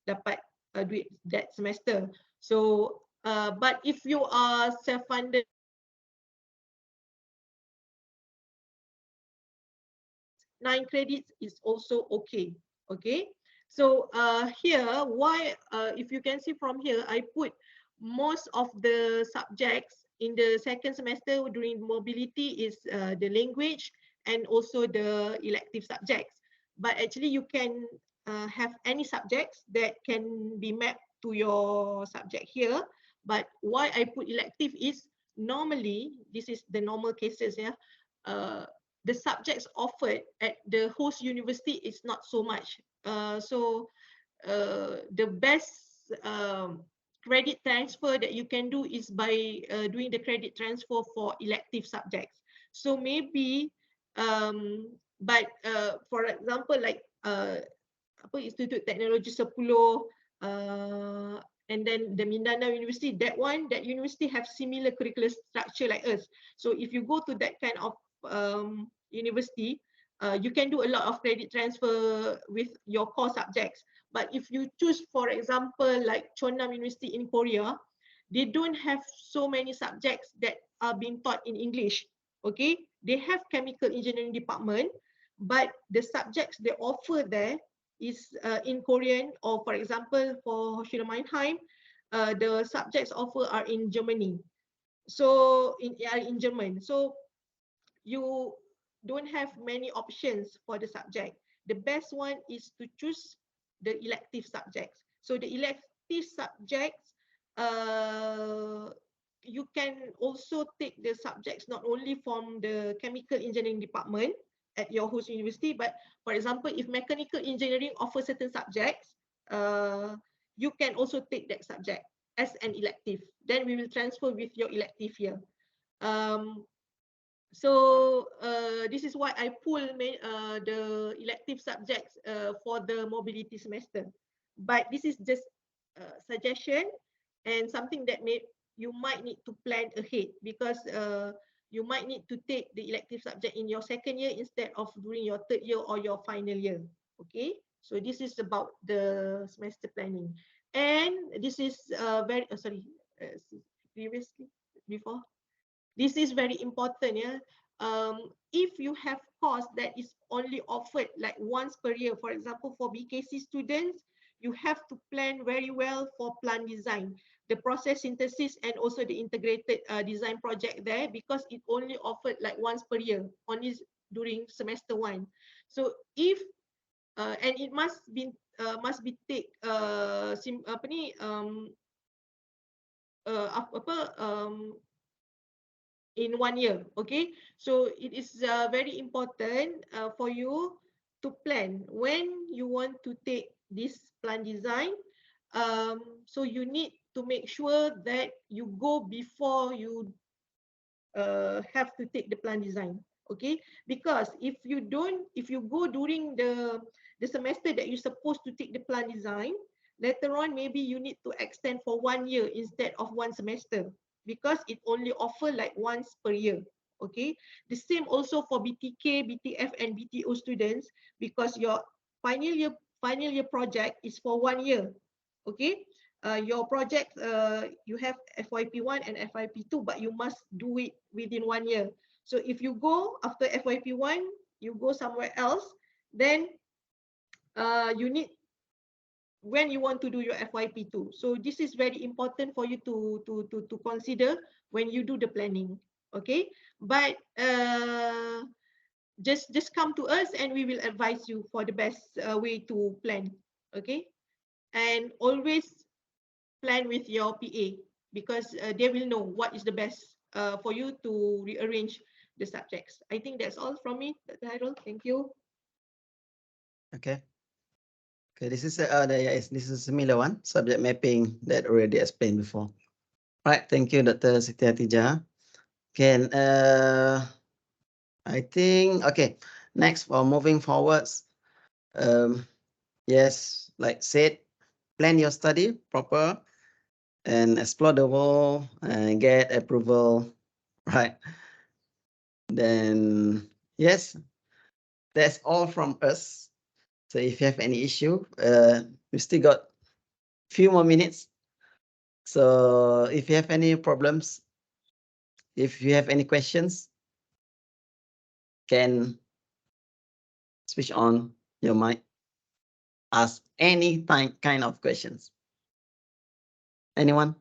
dapat duit that semester. So but if you are self-funded, 9 credits is also okay. Okay, So here, if you can see from here, I put most of the subjects in the second semester during mobility is the language and also the elective subjects. But actually you can have any subjects that can be mapped to your subject here. But why I put elective is normally, this is the normal cases, yeah, the subjects offered at the host university is not so much. So the best credit transfer that you can do is by doing the credit transfer for elective subjects. So maybe, for example, like Institut Teknologi 10, and then the Mindanao University, that university have similar curricular structure like us. So if you go to that kind of university, you can do a lot of credit transfer with your core subjects. But if you choose, for example, like Chonnam University in Korea, they don't have so many subjects that are being taught in English. Okay, they have chemical engineering department, but the subjects they offer there is in Korean, or for example, for Hochschule Mannheim, the subjects offered are in Germany. So in German. So you don't have many options for the subject. The best one is to choose the elective subjects. So the elective subjects, you can also take the subjects not only from the chemical engineering department at your host university, but for example, if mechanical engineering offers certain subjects, you can also take that subject as an elective. Then we will transfer with your elective here. So this is why I pull the elective subjects for the mobility semester. But this is just a suggestion and something that you might need to plan ahead, because you might need to take the elective subject in your second year instead of during your third year or your final year. Okay, so this is about the semester planning. And this is previously, before, this is very important, yeah. If you have course that is only offered like once per year, for example, for BKC students, you have to plan very well for plant design, the process synthesis, and also the integrated design project there, because it only offered like once per year, only during semester 1. So if and it must be take in 1 year. Okay, so it is very important for you to plan when you want to take this plan design. So you need to make sure that you go before you have to take the plan design. Okay, because if you go during the semester that you're supposed to take the plan design, later on maybe you need to extend for 1 year instead of 1 semester, because it only offer like once per year. Okay, the same also for BTK, BTF, and BTO students, because your final year project is for 1 year. Okay, your project, you have FYP1 and FYP2, but you must do it within 1 year. So if you go after FYP1, you go somewhere else, then you need, when you want to do your FYP2. So this is very important for you to consider when you do the planning. Okay, but just come to us and we will advise you for the best way to plan. Okay, and always plan with your PA, because they will know what is the best for you to rearrange the subjects. I think that's all from me, Dr. Khairool. Thank you. Okay. Okay, this is this is a similar one, subject mapping that already explained before. Right, thank you, Dr. Siti Hatijah. Okay, I think, okay, next for moving forwards, yes, like said, plan your study proper and explore the world and get approval, right? Then, yes, that's all from us. So if you have any issue, we still got few more minutes. So if you have any problems, if you have any questions, can switch on your mic. ask any kind of questions. Anyone?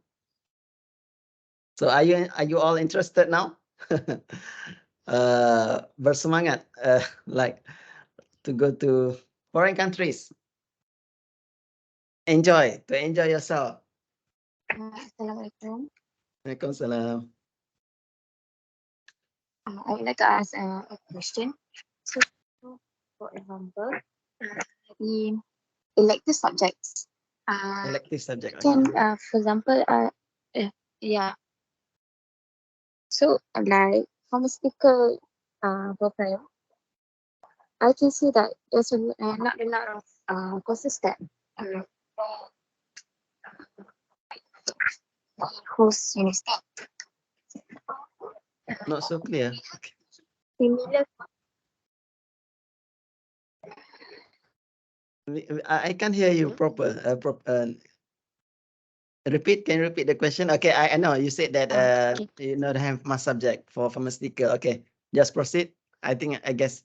So are you all interested now? Bersemangat, like to go to foreign countries. Enjoy yourself. Assalamualaikum. Waalaikumsalam. I would like to ask a question. So, for example, the elective subjects. Elective subject. Can, Okay. for example, yeah. So, like pharmaceutical program, I can see that there's not a lot of courses that host university. Not so clear. Similar. I can't hear you proper. Repeat. Can you repeat the question? Okay, I know you said that Okay. you don't have much subject for pharmaceutical. Okay, just proceed. I guess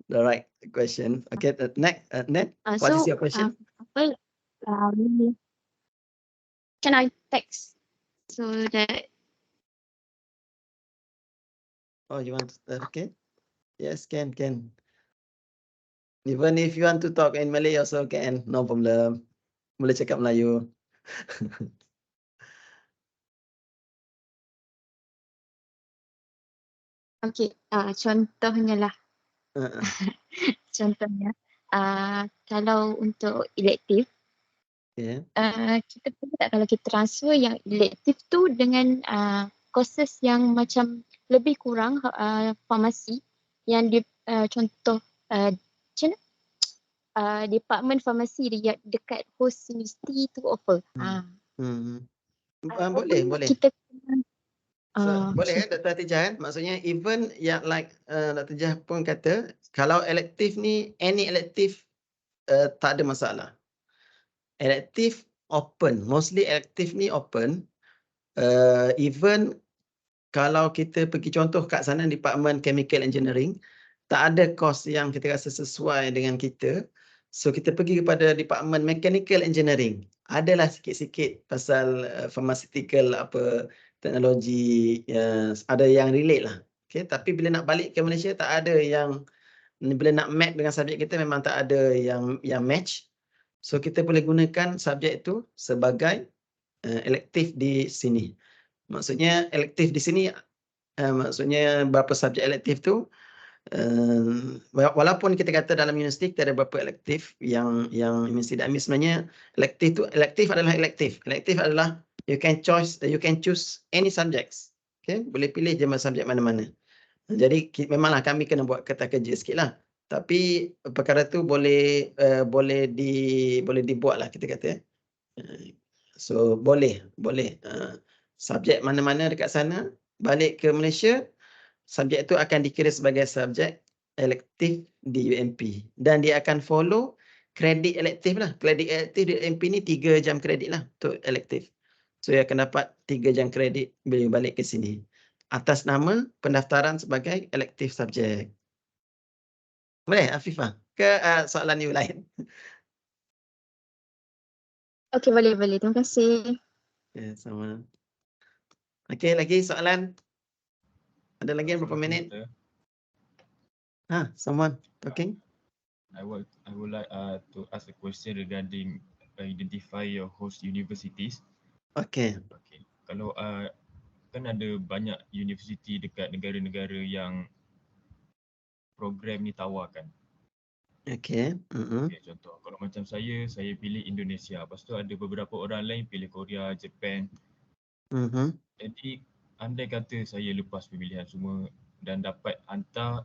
the right question. Okay, next, Ned, what is your question? Well, can I text so that Oh, you want okay? Yes, can. Even if you want to talk in Malay also can, no problem. Boleh cakap Melayu. okay, contohnya lah. Uh-uh. Contohnya, kalau untuk elektif, Yeah. kita boleh tak kalau kita transfer yang elektif tu dengan courses yang macam lebih kurang farmasi yang di contoh macam mana? Department farmasi dekat host university tu offer. Boleh. Kita Boleh Dr. Hatijah maksudnya even yang like Dr. Hatijah pun kata kalau elektif ni any elektif tak ada masalah. Elektif open, mostly elektif ni open. Even kalau kita pergi contoh kat sana Department Chemical Engineering, tak ada course yang kita rasa sesuai dengan kita. So kita pergi kepada Department Mechanical Engineering. Adalah sikit-sikit pasal pharmaceutical apa teknologi ada yang relate lah. Okay, tapi bila nak balik ke Malaysia tak ada yang bila nak match dengan subjek kita memang tak ada yang match. So kita boleh gunakan subjek itu sebagai elektif di sini. Maksudnya elektif di sini maksudnya berapa subjek elektif tu walaupun kita kata dalam universiti kita ada beberapa elektif yang universiti ambil sebenarnya elektif adalah elektif adalah you can choose any subjects. Okay, boleh pilih je subjek mana-mana. Jadi memanglah kami kena buat kertas kerja sikitlah, tapi perkara tu boleh dibuatlah kita kata. So boleh subjek mana-mana dekat sana balik ke Malaysia, subjek itu akan dikira sebagai subjek elektif di UMP dan dia akan follow kredit elektif lah. Kredit elektif di UMP ni 3 jam kredit lah untuk elektif. So dia akan dapat 3 jam kredit bila balik ke sini atas nama pendaftaran sebagai elektif subjek. Boleh Afifah? Ke soalan you lain? okay, boleh. Terima kasih. Ya, sama. Okey, lagi soalan? Ada lagi berapa minit? Someone talking? I would like to ask a question regarding identify your host universities. Okay. Kalau kan ada banyak universiti dekat negara-negara yang program ni tawarkan. Okay. Okay, contoh kalau macam saya pilih Indonesia. Lepas tu ada beberapa orang lain pilih Korea, Japan. Jadi andai kata saya lepas pemilihan semua dan dapat hantar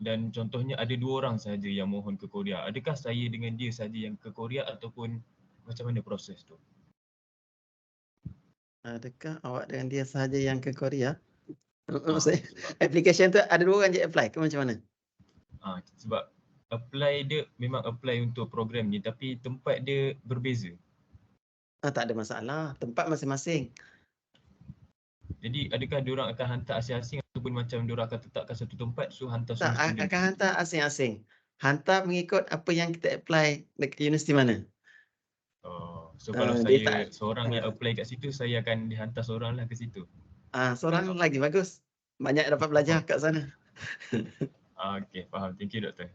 dan contohnya ada 2 orang saja yang mohon ke Korea. Adakah saya dengan dia saja yang ke Korea ataupun macam mana proses tu? Adakah awak dengan dia sahaja yang ke Korea? Sebab Application tu ada 2 orang je apply ke macam mana? Sebab apply dia memang apply untuk program ni tapi tempat dia berbeza. Tak ada masalah, tempat masing-masing. Jadi adakah diorang akan hantar asing-asing ataupun macam diorang akan tetapkan satu tempat so hantar Tak, semua student? akan hantar asing-asing. hantar mengikut apa yang kita apply dekat universiti mana. So kalau Dia saya tak, seorang yang apply kat situ, saya akan dihantar seorang lah ke situ. seorang lagi bagus. Banyak dapat belajar kat sana. Okay, faham. Thank you, Doktor.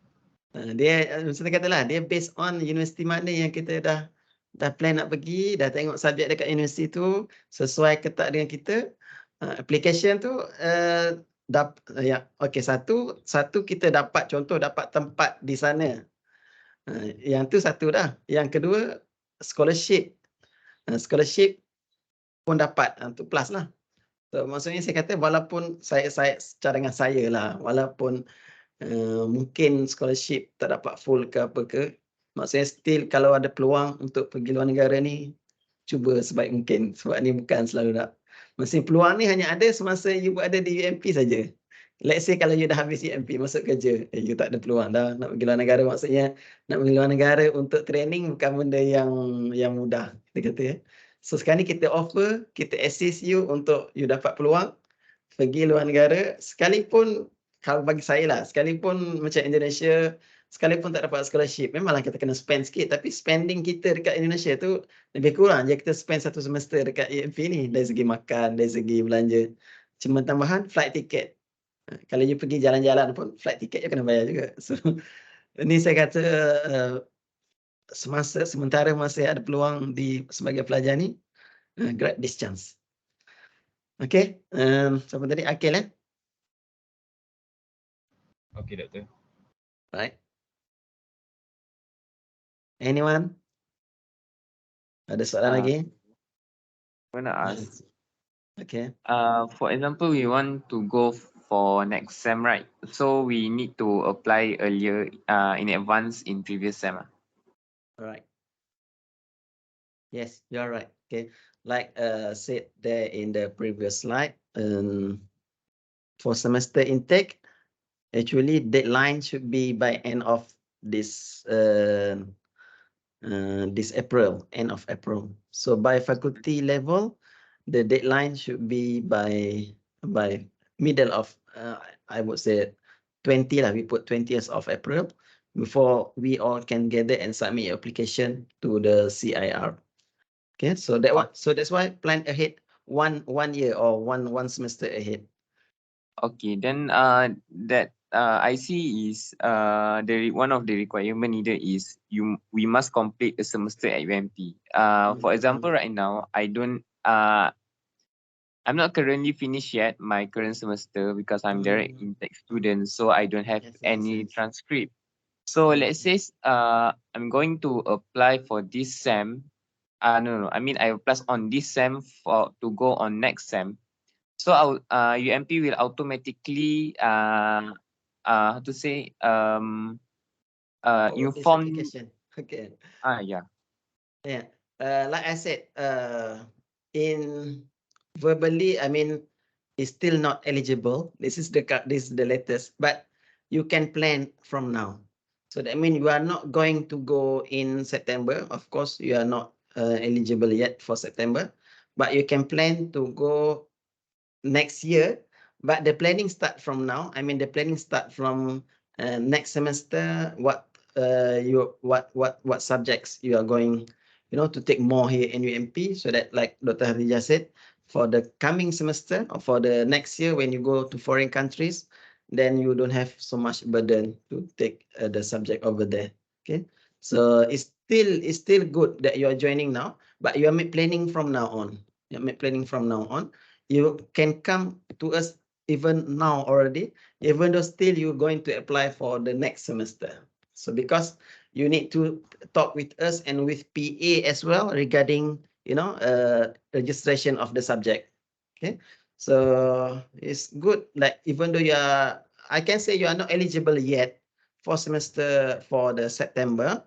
Dia saya katalah dia based on universiti mana yang kita dah plan nak pergi, dah tengok subjek dekat universiti tu sesuai ke tak dengan kita. Application tu okey, satu kita dapat contoh dapat tempat di sana. Yang tu satu dah. Yang kedua scholarship. Scholarship pun dapat, tu plus lah. So, maksudnya saya kata walaupun saya cara dengan saya lah, walaupun mungkin scholarship tak dapat full ke apa ke, maksudnya still kalau ada peluang untuk pergi luar negara ni, cuba sebaik mungkin sebab ni bukan selalu nak. Maksudnya peluang ni hanya ada semasa you berada di UMP saja. Let's say kalau you dah habis UMP masuk kerja, you tak ada peluang dah nak pergi luar negara, maksudnya nak pergi luar negara untuk training bukan benda yang mudah, kita kata ya. So sekarang ni kita offer, kita assist you untuk you dapat peluang pergi luar negara, sekalipun kalau bagi saya lah, sekalipun macam Indonesia, sekalipun tak dapat scholarship, memanglah kita kena spend sikit, tapi spending kita dekat Indonesia tu lebih kurang je kita spend satu semester dekat UMP ni, dari segi makan, dari segi belanja. Cuma tambahan flight ticket. Kalau you pergi jalan-jalan pun flight ticket you kena bayar juga. So ini saya kata sementara masih ada peluang sebagai pelajar ni, grab this chance. Okay, siapa tadi? Akil eh? Okay, Doktor. Right. Anyone? Ada soalan lagi? I want to ask. Okay. For example, we want to go for next sem, right? So we need to apply earlier, in advance in previous sem. All right. Yes, you're right. Okay. Like said there in the previous slide, for semester intake, actually deadline should be by end of this April, end of April. So by faculty level, the deadline should be by middle of I would say 20 lah. We put 20th of April before we all can gather and submit your application to the CIR. Okay, so that's why plan ahead one year or one semester ahead. Okay, then that I see is one of the requirement needed is we must complete a semester at UMP. For example, right now I'm not currently finished yet my current semester because I'm direct intake student, so I don't have any transcript. So let's say I'm going to apply for this sem. No, I mean I apply on this sem to go on next sem. So UMP will automatically how to say inform. Okay. Yeah. Yeah. Like I said, in verbally, I mean, it's still not eligible. This is the latest, but you can plan from now. So that means you are not going to go in September. Of course, you are not eligible yet for September, but you can plan to go next year. But the planning start from now. I mean, the planning start from next semester. What subjects you are going, to take more here in UMP, so that, like Dr. Hatijah said, for the coming semester or for the next year when you go to foreign countries, then you don't have so much burden to take the subject over there. Okay, so it's still good that you are joining now, but you are planning from now on. You can come to us even now already, even though still you're going to apply for the next semester. So because you need to talk with us and with PA as well regarding, registration of the subject. Okay, so it's good. Like even though I can say you are not eligible yet for semester for the September.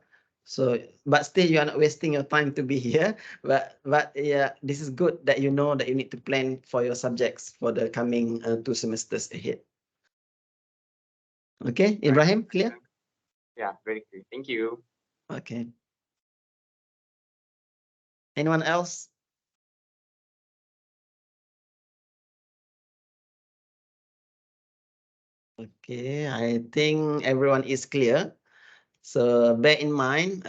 So, but still you are not wasting your time to be here. But yeah, this is good that you know that you need to plan for your subjects for the coming 2 semesters ahead. Okay, Ibrahim, clear? Yeah, very clear. Thank you. Okay. Anyone else? Okay, I think everyone is clear. So bear in mind,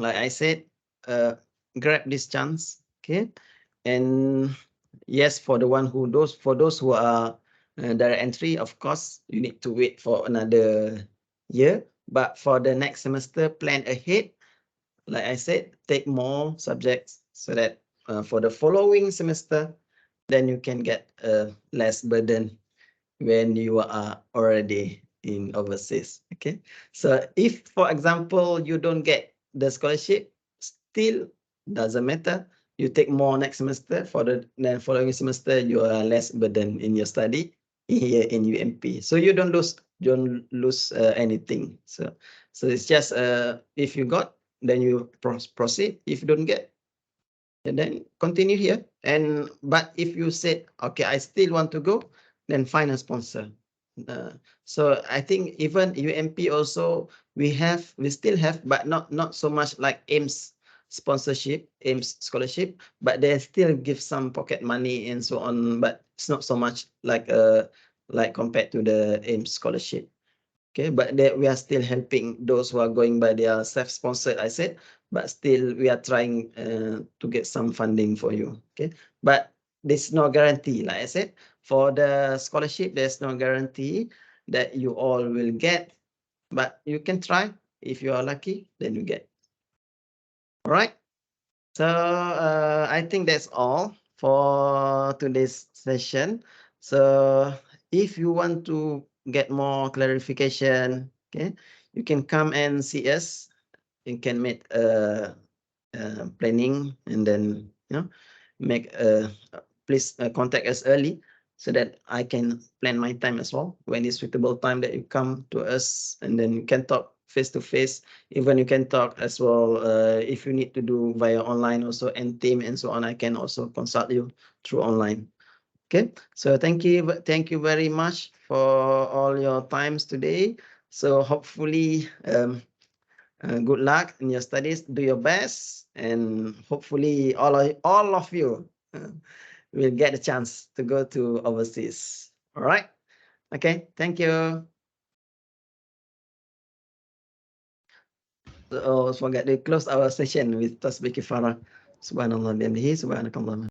like I said, grab this chance, okay? And yes, for those who are direct entry, of course, you need to wait for another year. But for the next semester, plan ahead. Like I said, take more subjects so that for the following semester, then you can get less burden when you are already in overseas. Okay, so if, for example, you don't get the scholarship, still doesn't matter. You take more next semester. For the following semester, you are less burden in your study here in UMP. So you don't lose anything. So it's just if you got, then you proceed. If you don't get, and then continue here. But if you said, okay, I still want to go, then find a sponsor. So I think even UMP also we still have, but not so much like AIMS sponsorship, AIMS scholarship, but they still give some pocket money and so on, but it's not so much like compared to the AIMS scholarship. Okay, but we are still helping those who are going by their self-sponsored, I said, but still we are trying to get some funding for you. Okay, but there's no guarantee. Like I said, for the scholarship, there's no guarantee that you all will get, but you can try. If you are lucky, then you get. All right. So I think that's all for today's session. So if you want to get more clarification, okay, you can come and see us. You can make planning, and then make please contact us early so that I can plan my time as well when it's suitable time that you come to us, and then you can talk face to face. Even you can talk as well if you need to do via online also, and team and so on. I can also consult you through online. Okay, so thank you very much for all your times today. So hopefully good luck in your studies. Do your best, and hopefully all of you will get a chance to go to overseas. All right. Okay. Thank you. So forget to close our session with tasbih kifara. Subhanallah bihamdihi subhanakallah.